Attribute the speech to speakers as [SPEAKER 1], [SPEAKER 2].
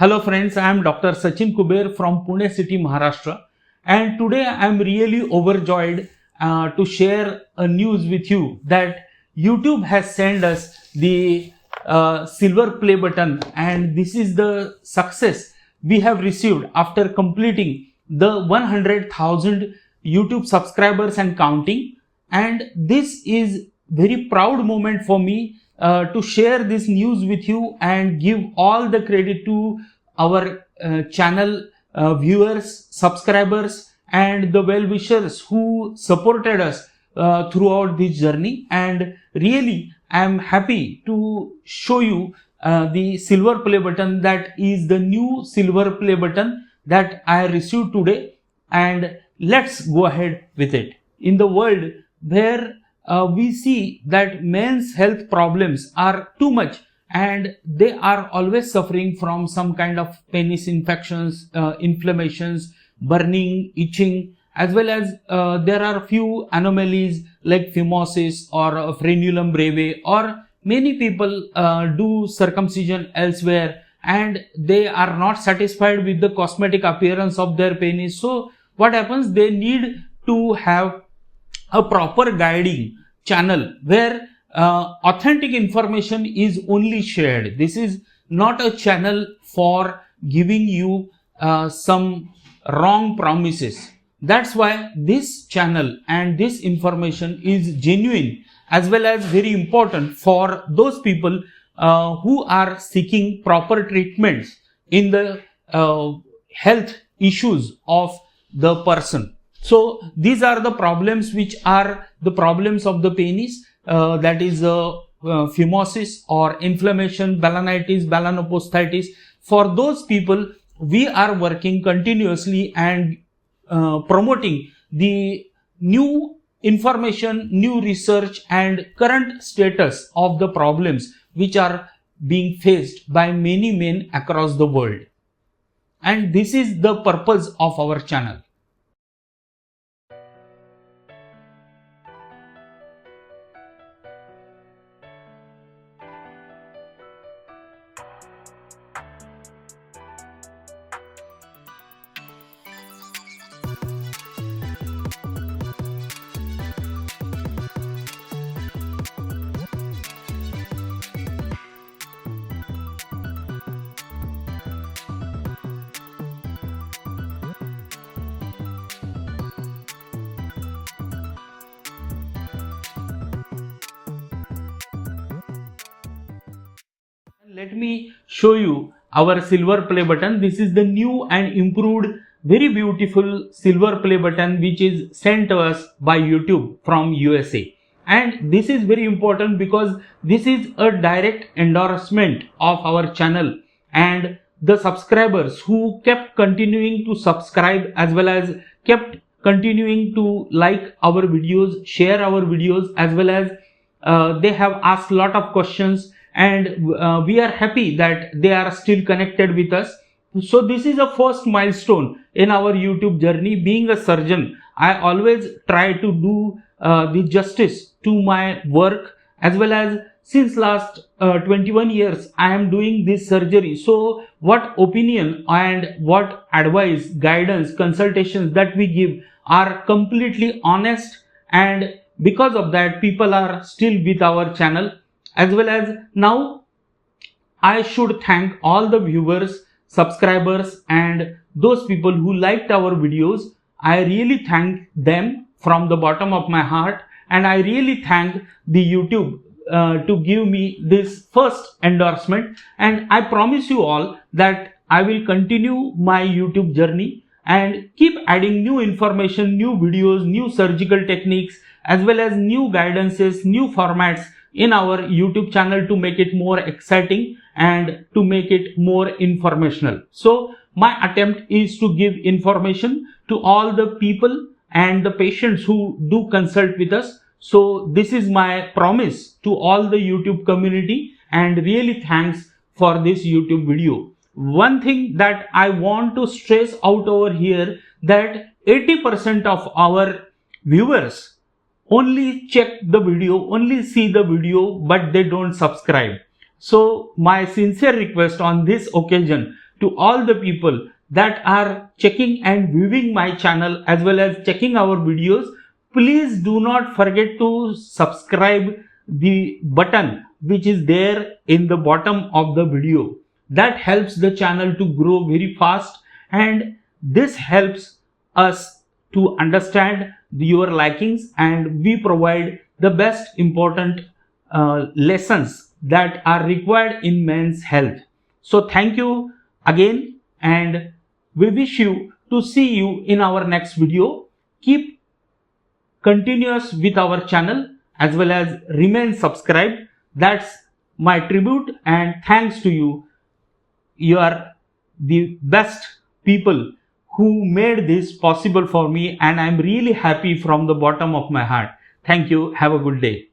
[SPEAKER 1] Hello friends, I am Dr. Sachin Kuber from Pune city, Maharashtra, and today I am really overjoyed to share a news with you that YouTube has sent us the silver play button, and this is the success we have received after completing the 100,000 YouTube subscribers and counting. And this is very proud moment for me to share this news with you and give all the credit to our channel viewers, subscribers, and the well-wishers who supported us throughout this journey. And really, I am happy to show you the silver play button, that is the new silver play button that I received today. And let's go ahead with it. In the world where we see that men's health problems are too much and they are always suffering from some kind of penis infections, inflammations, burning, itching, as well as there are few anomalies like phimosis or frenulum breve, or many people do circumcision elsewhere and they are not satisfied with the cosmetic appearance of their penis. So what happens? They need to have a proper guiding channel where authentic information is only shared. This is not a channel for giving you some wrong promises. That's why this channel and this information is genuine as well as very important for those people who are seeking proper treatments in the health issues of the person. So these are the problems which are the problems of the penis, that is phimosis or inflammation, balanitis, balanoposthitis. For those people, we are working continuously and promoting the new information, new research and current status of the problems which are being faced by many men across the world. And this is the purpose of our channel. Let me show you our silver play button. This is the new and improved, very beautiful silver play button which is sent to us by YouTube from USA. And this is very important because this is a direct endorsement of our channel, and the subscribers who kept continuing to subscribe as well as kept continuing to like our videos, share our videos, as well as they have asked a lot of questions, and we are happy that they are still connected with us. So this is a first milestone in our YouTube journey. Being a surgeon, I always try to do the justice to my work, as well as since last 21 years I am doing this surgery. So what opinion and what advice, guidance, consultations that we give are completely honest, and because of that people are still with our channel. As well as now, I should thank all the viewers, subscribers and those people who liked our videos. I really thank them from the bottom of my heart, and I really thank the YouTube to give me this first endorsement. And I promise you all that I will continue my YouTube journey and keep adding new information, new videos, new surgical techniques, as well as new guidances, new formats in our YouTube channel to make it more exciting and to make it more informational. So my attempt is to give information to all the people and the patients who do consult with us. So this is my promise to all the YouTube community, and really thanks for this YouTube video. One thing that I want to stress out over here, that 80% of our viewers only check the video, only see the video, but they don't subscribe. So my sincere request on this occasion to all the people that are checking and viewing my channel as well as checking our videos. Please do not forget to subscribe the button which is there in the bottom of the video. That helps the channel to grow very fast, and this helps us to understand your likings, and we provide the best important lessons that are required in men's health. So thank you again, and we wish you to see you in our next video. Keep continuous with our channel as well as remain subscribed. That's my tribute and thanks to you. You are the best people who made this possible for me, and I'm really happy from the bottom of my heart. Thank you. Have a good day.